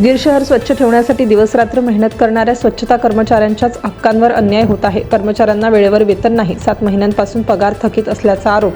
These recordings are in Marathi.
उदगीर शहर स्वच्छ ठेवण्यासाठी दिवसरात्र मेहनत करणाऱ्या स्वच्छता कर्मचाऱ्यांच्याच हक्कांवर अन्याय होत आहे। कर्मचाऱ्यांना वेळेवर वेतन नाही, 7 महिन्यांपासून पगार थकीत असल्याचा आरोप।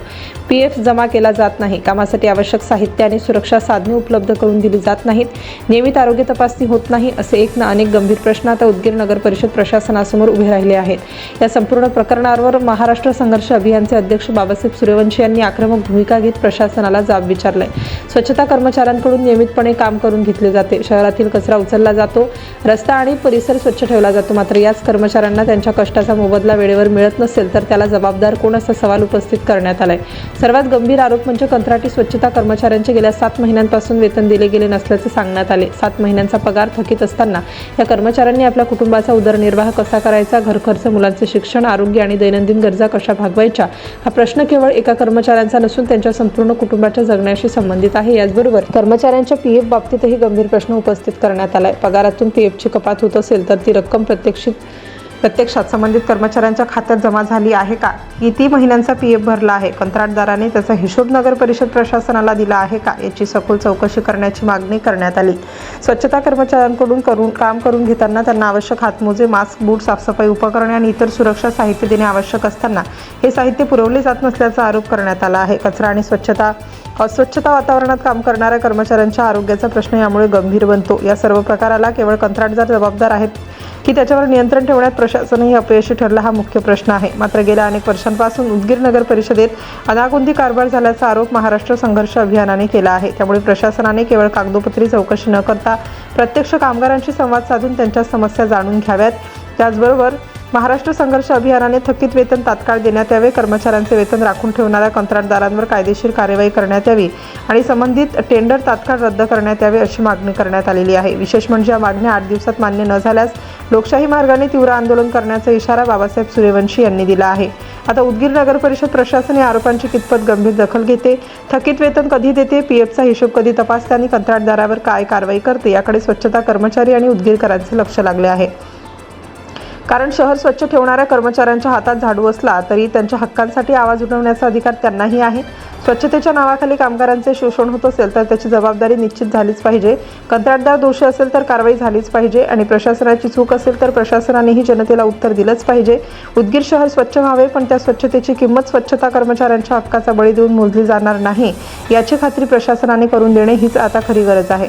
पीएफ जमा केला जात नाही, कामासाठी आवश्यक साहित्य आणि सुरक्षा साधने उपलब्ध करून दिली जात नाहीत, नियमित आरोग्य तपासणी होत नाही, असे एक ना अनेक गंभीर प्रश्न आता उदगीर नगर परिषद प्रशासनासमोर उभे राहिले आहेत। या संपूर्ण प्रकरणावर महाराष्ट्र संघर्ष अभियानचे अध्यक्ष बाबासाहेब सूर्यवंशी यांनी आक्रमक भूमिका घेत प्रशासनाला जाब विचारलाय। स्वच्छता कर्मचाऱ्यांकडून नियमितपणे काम करून घेतले जाते, शहरातील कचरा उचलला जातो, रस्ता आणि परिसर स्वच्छ ठेवला जातो, मात्र याच कर्मचाऱ्यांना त्यांच्या कष्टाचा मोबदला वेळेवर मिळत नसेल तर त्याला जबाबदार कोण असा सवाल उपस्थित करण्यात आलाय। सर्वात गंभीर आरोप म्हणजे कंत्राटी स्वच्छता कर्मचाऱ्यांचे गेल्या 7 महिन्यांपासून वेतन दिले गेले नसल्याचे सांगण्यात आले। 7 महिन्यांचा पगार थकीत असताना या कर्मचाऱ्यांनी आपल्या कुटुंबाचा उदरनिर्वाह कसा करायचा, घर खर्च, मुलांचे शिक्षण, आरोग्य आणि दैनंदिन गरजा कशा भागवायच्या, हा प्रश्न केवळ एका कर्मचाऱ्यांचा नसून त्यांच्या संपूर्ण कुटुंबाच्या जगण्याशी संबंधित आहे। याचबरोबर कर्मचाऱ्यांच्या पीएफ बाबतीतही गंभीर प्रश्न उपस्थित करण्यात आलाय। पगारातून पीएफची कपात होत असेल तर ती रक्कम प्रत्यक्षात संबंधित कर्मचाऱ्यांच्या खात्यात जमा झाली आहे का? किती महिन्यांचा पीएफ भरला आहे? कंत्राटदाराने त्याचा हिशोब नगर परिषद प्रशासनाला दिला आहे का? याची सखोल चौकशी करण्याची मागणी करण्यात आली। स्वच्छता कर्मचाऱ्यांकडून काम करून घेताना त्यांना आवश्यक हातमोजे, मास्क, बूट, साफसफाई उपकरणे आणि इतर सुरक्षा साहित्य देणे आवश्यक असताना हे साहित्य पुरवले जात नसल्याचा आरोप करण्यात आला आहे। कचरा आणि अस्वच्छता वातावरणात काम करणाऱ्या कर्मचाऱ्यांच्या आरोग्याचा प्रश्न यामुळे गंभीर बनतो। या सर्व प्रकाराला केवळ कंत्राटदार जबाबदार आहेत की त्याच्यावर नियंत्रण ठेवण्यात प्रशासनही अपयशी ठरला, हा मुख्य प्रश्न आहे। मात्र गेल्या अनेक वर्षांपासून उदगीर नगर परिषदेत अनागोंदी कारभार झाल्याचा आरोप महाराष्ट्र संघर्ष अभियानाने केला आहे। त्यामुळे प्रशासनाने केवळ कागदोपत्री चौकशी न करता प्रत्यक्ष कामगारांशी संवाद साधून त्यांच्या समस्या जाणून घ्याव्यात। त्याचबरोबर महाराष्ट्र संघर्ष अभियानाने थकीत वेतन तात्काळ देण्यात यावे, कर्मचाऱ्यांचे वेतन राखून ठेवणाऱ्या कंत्राटदारांवर कायदेशीर कार्यवाही करण्यात यावी आणि संबंधित टेंडर तात्काळ रद्द करण्यात यावे, अशी मागणी करण्यात आलेली आहे। विशेष म्हणजे या मागण्या 8 दिवसात मान्य न झाल्यास लोकशाही मार्गाने तीव्र आंदोलन करण्याचा इशारा बाबासाहेब सूर्यवंशी यांनी दिला आहे। आता उदगीर नगर परिषद प्रशासन या आरोपांची कितपत गंभीर दखल घेते, थकीत वेतन कधी देते, पीएफचा हिशोब कधी तपासते आणि कंत्राटदारावर काय कारवाई करते, याकडे स्वच्छता कर्मचारी आणि उदगीरकरांचे लक्ष लागले आहे। कारण शहर स्वच्छ ठेवणाऱ्या कर्मचाऱ्यांच्या हातात झाडू असला तरी त्यांच्या हक्कांसाठी आवाज उठवण्याचा अधिकार त्यांनाही आहे। स्वच्छतेच्या नावाखाली कामगारांचे शोषण होत असेल तर त्याची जबाबदारी निश्चित झालीच पाहिजे। कंत्राटदार दोषी असेल तर कारवाई झालीच पाहिजे आणि प्रशासनाची चूक असेल तर प्रशासनानेही जनतेला उत्तर दिलंच पाहिजे। उदगीर शहर स्वच्छ व्हावे, पण त्या स्वच्छतेची किंमत स्वच्छता कर्मचाऱ्यांच्या हक्काचा बळी देऊन मोजली जाणार नाही, याची खात्री प्रशासनाने करून देणे हीच आता खरी गरज आहे।